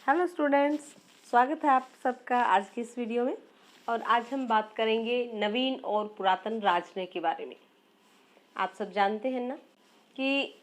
Hello students, स्वागत है आप सबका आज की इस वीडियो में। और आज हम बात करेंगे नवीन और पुरातन राजनय के बारे में। आप सब जानते हैं ना कि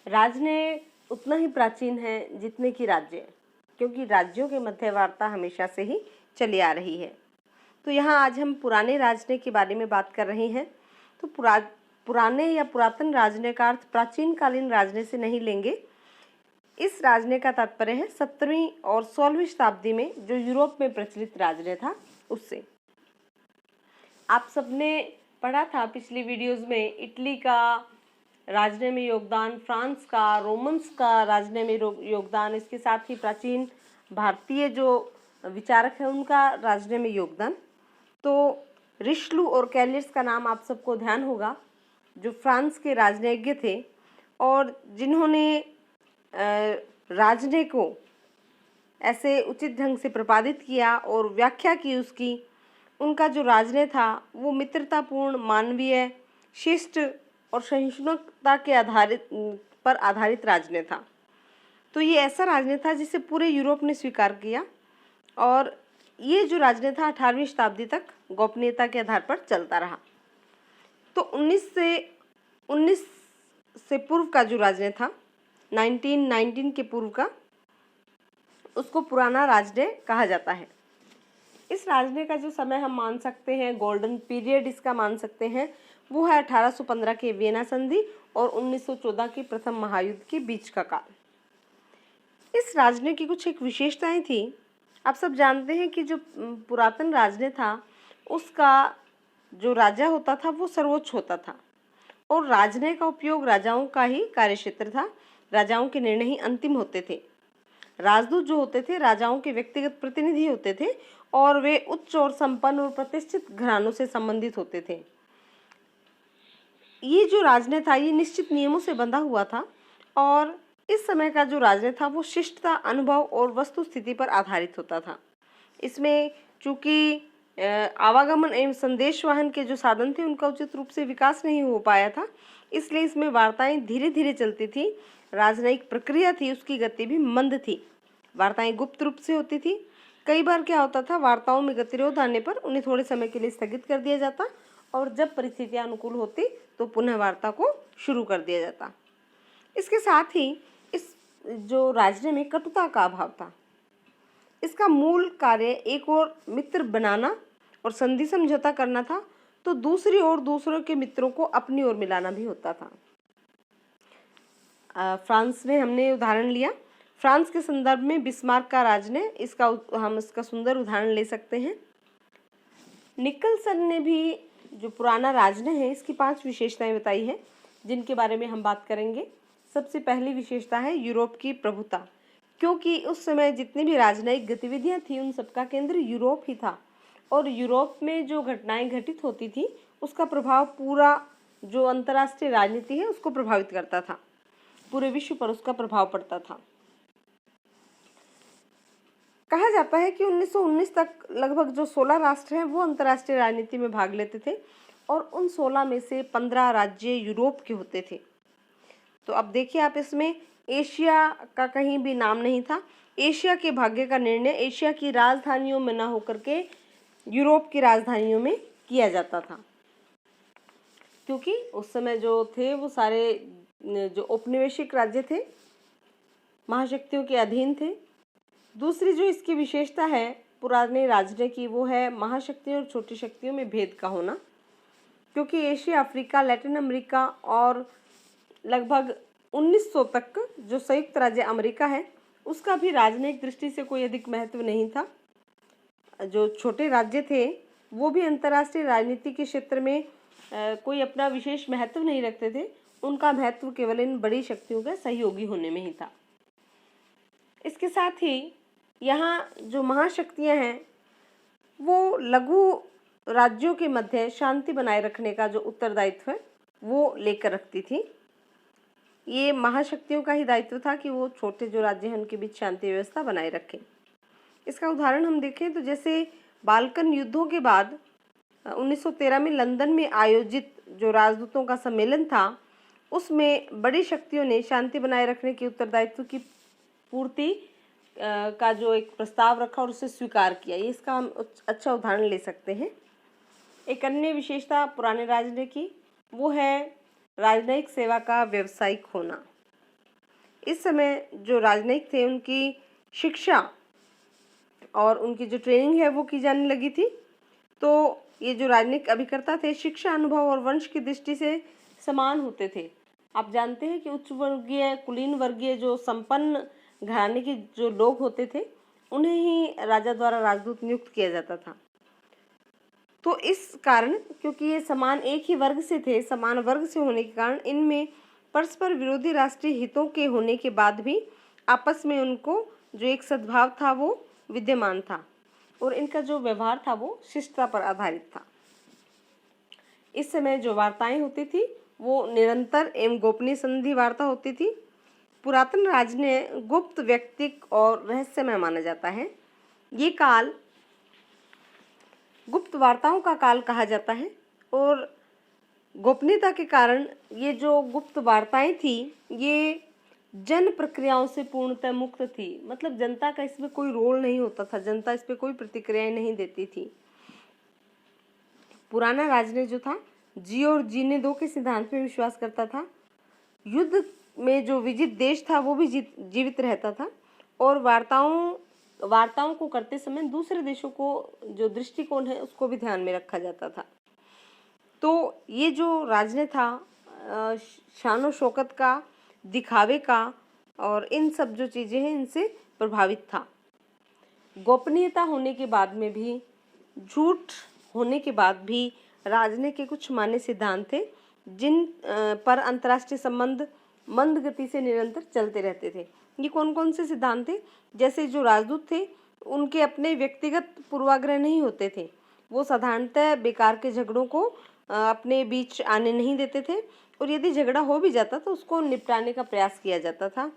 राजनय उतना ही प्राचीन है जितने कि राज्य है, क्योंकि राज्यों के मध्य वार्ता हमेशा से ही चली आ रही है। तो यहाँ आज हम पुराने राजनय के बारे में बात कर रहे हैं। तो पुराने या पुरातन राजनय का अर्थ प्राचीन कालीन राजनय से नहीं लेंगे। इस राजनय का तात्पर्य है 17वीं और 16वीं शताब्दी में जो यूरोप में प्रचलित राजनय था उससे। आप सबने पढ़ा था पिछली वीडियोस में इटली का राजनय में योगदान, फ्रांस का, रोमन्स का राजनय में योगदान, इसके साथ ही प्राचीन भारतीय जो विचारक हैं उनका राजनय में योगदान। तो रिशलू और कैलियस का नाम आप सबको ध्यान होगा, जो फ्रांस के राजनयज्ञ थे और जिन्होंने राजनय को ऐसे उचित ढंग से प्रतिपादित किया और व्याख्या की उसकी। उनका जो राजनय था वो मित्रतापूर्ण, मानवीय, शिष्ट और सहिष्णुता के आधारित राजनय था। तो ये ऐसा राजनय था जिसे पूरे यूरोप ने स्वीकार किया और ये जो राजनय था 18वीं शताब्दी तक गोपनीयता के आधार पर चलता रहा। तो 19 से पूर्व का जो राजनय था, 1919 के पूर्व का, उसको पुराना राजनय कहा जाता है। इस राजनय का जो समय हम मान सकते हैं, गोल्डन पीरियड इसका मान सकते हैं, वो है 1815 के वियना संधि और 1914 के प्रथम महायुद्ध के बीच का काल। इस राजनय की कुछ एक विशेषताएं थी। आप सब जानते हैं कि जो पुरातन राजनय था उसका जो राजा होता था वो सर्वोच्च होता था और राजनय का उपयोग राजाओं का ही कार्यक्षेत्र था। राजाओं के निर्णय ही अंतिम होते थे। राजदूत जो होते थे राजाओं के व्यक्तिगत प्रतिनिधि होते थे और वे उच्च और संपन्न और प्रतिष्ठित घरानों से संबंधित होते थे। ये जो राजनय था ये निश्चित नियमों से बंधा हुआ था और इस समय का जो राजनय था वो शिष्टता, अनुभव और वस्तु स्थिति पर आधारित होता था। इसमें चूंकि आवागमन एवं संदेश वाहन के जो साधन थे उनका उचित रूप से विकास नहीं हो पाया था, इसलिए इसमें वार्ताएं धीरे धीरे चलती थी। राजनयिक प्रक्रिया थी उसकी गति भी मंद थी। वार्ताएं गुप्त रूप से होती थी। कई बार क्या होता था, वार्ताओं में गतिरोध आने पर उन्हें थोड़े समय के लिए स्थगित कर दिया जाता और जब परिस्थितियां अनुकूल होती तो पुनः वार्ता को शुरू कर दिया जाता। इसके साथ ही इस जो राजनय में कटुता का अभाव था। इसका मूल कार्य एक और मित्र बनाना और संधि समझौता करना था, तो दूसरी ओर दूसरों के मित्रों को अपनी ओर मिलाना भी होता था। फ्रांस में हमने उदाहरण लिया। फ्रांस के संदर्भ में बिस्मार्क का राजनय, हम इसका सुंदर उदाहरण ले सकते हैं। निकलसन ने भी जो पुराना राजनय है इसकी 5 विशेषताएं बताई है जिनके बारे में हम बात करेंगे। सबसे पहली विशेषता है यूरोप की प्रभुता, क्योंकि उस समय जितनी भी राजनयिक गतिविधियां थी उन सबका केंद्र यूरोप ही था और यूरोप में जो घटनाएं घटित होती थी उसका प्रभाव पूरा जो अंतर्राष्ट्रीय राजनीति है उसको प्रभावित करता था। पूरे विश्व पर उसका प्रभाव पड़ता था। कहा जाता है कि 1919 तक लगभग जो 16 राष्ट्र हैं वो अंतर्राष्ट्रीय राजनीति में भाग लेते थे और उन 16 में से 15 राज्य यूरोप के होते थे। तो अब देखिए आप, इसमें एशिया का कहीं भी नाम नहीं था। एशिया के भाग्य का निर्णय एशिया की राजधानियों में न होकर के यूरोप की राजधानियों में किया जाता था, क्योंकि उस समय जो थे वो सारे जो औपनिवेशिक राज्य थे महाशक्तियों के अधीन थे। दूसरी जो इसकी विशेषता है पुराने राजनय की वो है महाशक्तियों और छोटी शक्तियों में भेद का होना, क्योंकि एशिया, अफ्रीका, लैटिन अमेरिका और लगभग 1900 तक जो संयुक्त राज्य अमेरिका है उसका भी राजनयिक दृष्टि से कोई अधिक महत्व नहीं था। जो छोटे राज्य थे वो भी अंतर्राष्ट्रीय राजनीति के क्षेत्र में कोई अपना विशेष महत्व नहीं रखते थे। उनका महत्व केवल इन बड़ी शक्तियों के सहयोगी होने में ही था। इसके साथ ही यहाँ जो महाशक्तियाँ हैं वो लघु राज्यों के मध्य शांति बनाए रखने का जो उत्तरदायित्व है वो लेकर रखती थी। ये महाशक्तियों का ही दायित्व था कि वो छोटे जो राज्य हैं उनके बीच शांति व्यवस्था बनाए रखें। इसका उदाहरण हम देखें तो जैसे बाल्कन युद्धों के बाद 1913 में लंदन में आयोजित जो राजदूतों का सम्मेलन था उसमें बड़ी शक्तियों ने शांति बनाए रखने के उत्तरदायित्व की पूर्ति का जो एक प्रस्ताव रखा और उसे स्वीकार किया, ये इसका हम अच्छा उदाहरण ले सकते हैं। एक अन्य विशेषता पुराने राजनयिक की वो है राजनयिक सेवा का व्यावसायिक होना। इस समय जो राजनयिक थे उनकी शिक्षा और उनकी जो ट्रेनिंग है वो की जाने लगी थी। तो ये जो राजनयिक अभिकर्ता थे शिक्षा, अनुभव और वंश की दृष्टि से समान होते थे। आप जानते हैं कि उच्च वर्गीय, कुलीन वर्गीय जो संपन्न घराने के जो लोग होते थे उन्हें ही राजा द्वारा राजदूत नियुक्त किया जाता था। तो इस कारण, क्योंकि ये समान एक ही वर्ग से थे, समान वर्ग से होने के कारण इनमें परस्पर विरोधी राष्ट्रीय हितों के होने के बाद भी आपस में उनको जो एक सद्भाव था वो विद्यमान था और इनका जो व्यवहार था वो शिष्टता पर आधारित था। इस समय जो वार्ताएं होती थी वो निरंतर एवं गोपनीय संधि वार्ता होती थी। पुरातन राजनय गुप्त, व्यक्तिक और रहस्यमय माना जाता है। ये काल गुप्त वार्ताओं का काल कहा जाता है और गोपनीयता के कारण ये जो गुप्त वार्ताएं थी ये जन प्रक्रियाओं से पूर्णतः मुक्त थी। मतलब जनता का इसमें कोई रोल नहीं होता था, जनता इस पे कोई प्रतिक्रियाएं नहीं देती थी। पुराना राजनय जो था जी और जीने दो के सिद्धांत में विश्वास करता था। युद्ध में जो विजित देश था वो भी जीवित रहता था और वार्ताओं को करते समय दूसरे देशों को जो दृष्टिकोण है उसको भी ध्यान में रखा जाता था। तो ये जो राजनय था शान शौकत का, दिखावे का और इन सब जो चीज़ें हैं इनसे प्रभावित था। गोपनीयता होने के बाद में भी, झूठ होने के बाद भी राजनय के कुछ मान्य सिद्धांत थे जिन पर अंतर्राष्ट्रीय संबंध मंद गति से निरंतर चलते रहते थे। ये कौन कौन से सिद्धांत थे? जैसे जो राजदूत थे उनके अपने व्यक्तिगत पूर्वाग्रह नहीं होते थे, वो साधारणतः बेकार के झगड़ों को अपने बीच आने नहीं देते थे और यदि झगड़ा हो भी जाता तो उसको निपटाने का प्रयास किया जाता था।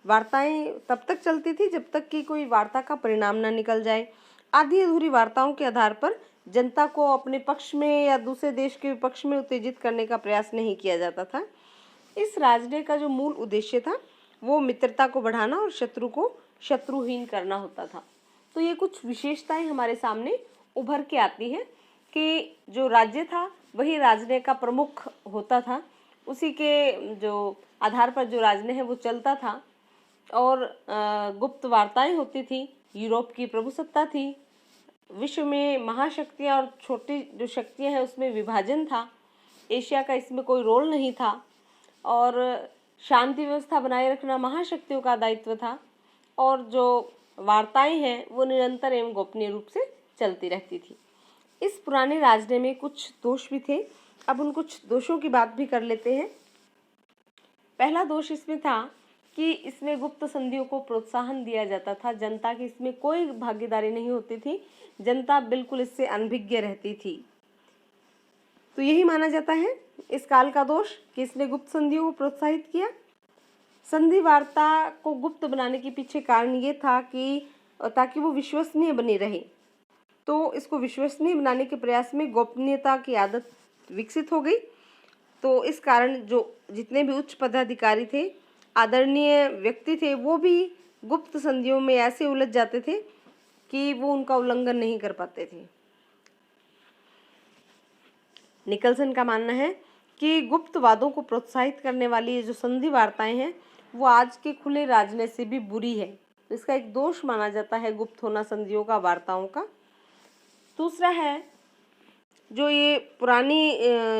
वार्ताएं तब तक चलती थी जब तक कि कोई वार्ता का परिणाम न निकल जाए। आधी अधूरी वार्ताओं के आधार पर जनता को अपने पक्ष में या दूसरे देश के विपक्ष में उत्तेजित करने का प्रयास नहीं किया जाता था। इस राजनय का जो मूल उद्देश्य था वो मित्रता को बढ़ाना और शत्रु को शत्रुहीन करना होता था। तो ये कुछ विशेषताएं हमारे सामने उभर के आती हैं कि जो राज्य था वही राजनय का प्रमुख होता था, उसी के जो आधार पर जो राजनय है वो चलता था और गुप्त वार्ताएं होती थी। यूरोप की प्रभुसत्ता थी, विश्व में महाशक्तियां और छोटी जो शक्तियां हैं उसमें विभाजन था। एशिया का इसमें कोई रोल नहीं था और शांति व्यवस्था बनाए रखना महाशक्तियों का दायित्व था और जो वार्ताएं हैं वो निरंतर एवं गोपनीय रूप से चलती रहती थी। इस पुराने राजनय में कुछ दोष भी थे। अब उन कुछ दोषों की बात भी कर लेते हैं। पहला दोष इसमें था कि इसमें गुप्त संधियों को प्रोत्साहन दिया जाता था। जनता की इसमें कोई भागीदारी नहीं होती थी, जनता बिल्कुल इससे अनभिज्ञ रहती थी। तो यही माना जाता है इस काल का दोष कि इसने गुप्त संधियों को प्रोत्साहित किया। संधि वार्ता को गुप्त बनाने के पीछे कारण ये था कि ताकि वो विश्वसनीय बनी रहे। तो इसको विश्वसनीय बनाने के प्रयास में गोपनीयता की आदत विकसित हो गई। तो इस कारण जो जितने भी उच्च पदाधिकारी थे, आदरणीय व्यक्ति थे, वो भी गुप्त संधियों में ऐसे उलझ जाते थे कि वो उनका उल्लंघन नहीं कर पाते थे। निकलसन का मानना है कि गुप्त वादों को प्रोत्साहित करने वाली ये जो संधि वार्ताएं हैं वो आज के खुले राजनय से भी बुरी है। तो इसका एक दोष माना जाता है गुप्त होना संधियों का, वार्ताओं का। दूसरा है जो ये पुरानी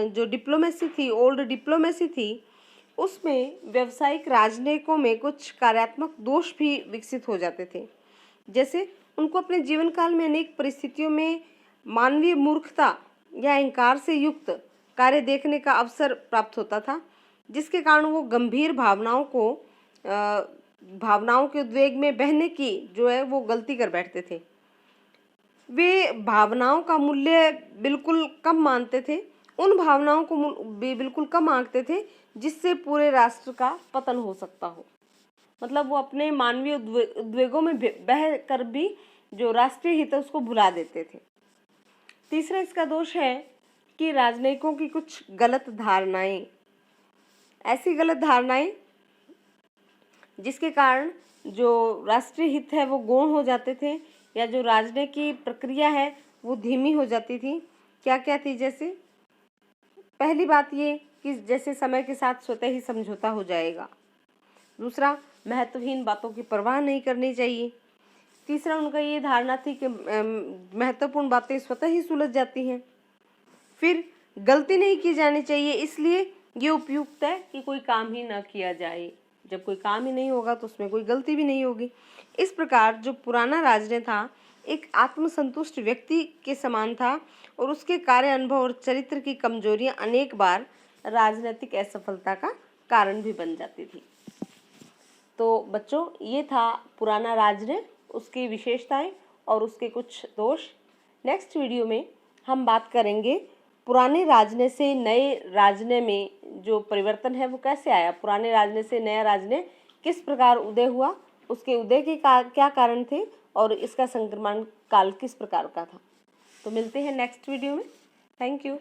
जो डिप्लोमेसी थी, ओल्ड डिप्लोमेसी थी, उसमें व्यावसायिक राजनयिकों में कुछ कार्यात्मक दोष भी विकसित हो जाते थे। जैसे उनको अपने जीवन काल में अनेक परिस्थितियों में मानवीय मूर्खता या अहंकार से युक्त कार्य देखने का अवसर प्राप्त होता था, जिसके कारण वो गंभीर भावनाओं के उद्वेग में बहने की जो है वो गलती कर बैठते थे। वे भावनाओं का मूल्य बिल्कुल कम मानते थे, उन भावनाओं को भी बिल्कुल कम आंकते थे जिससे पूरे राष्ट्र का पतन हो सकता हो। मतलब वो अपने मानवीय उद्वेगों में बह कर भी जो राष्ट्रीय हित है उसको भुला देते थे। तीसरा इसका दोष है कि राजनयिकों की कुछ गलत धारणाएं, ऐसी गलत धारणाएं जिसके कारण जो राष्ट्रीय हित है वो गौण हो जाते थे, या जो राजनय की प्रक्रिया है वो धीमी हो जाती थी। क्या क्या थी? जैसे पहली बात ये कि जैसे समय के साथ स्वतः ही समझौता हो जाएगा। दूसरा, महत्वहीन बातों की परवाह नहीं करनी चाहिए। तीसरा, उनका ये धारणा थी कि महत्वपूर्ण बातें स्वतः ही सुलझ जाती हैं। फिर गलती नहीं की जानी चाहिए, इसलिए ये उपयुक्त है कि कोई काम ही ना किया जाए। जब कोई काम ही नहीं होगा तो उसमें कोई गलती भी नहीं होगी। इस प्रकार जो पुराना राजनय था एक आत्मसंतुष्ट व्यक्ति के समान था, और उसके कार्य अनुभव और चरित्र की कमजोरियां अनेक बार राजनीतिक असफलता का कारण भी बन जाती थी। तो बच्चों, ये था पुराना राजनय, उसकी विशेषताएं और उसके कुछ दोष। नेक्स्ट वीडियो में हम बात करेंगे पुराने राजनय से नए राजनय में जो परिवर्तन है वो कैसे आया। पुराने राजनय से नया राजनय किस प्रकार उदय हुआ, उसके उदय के क्या कारण थे, और इसका संक्रमण काल किस प्रकार का था। तो मिलते हैं नेक्स्ट वीडियो में। Thank you.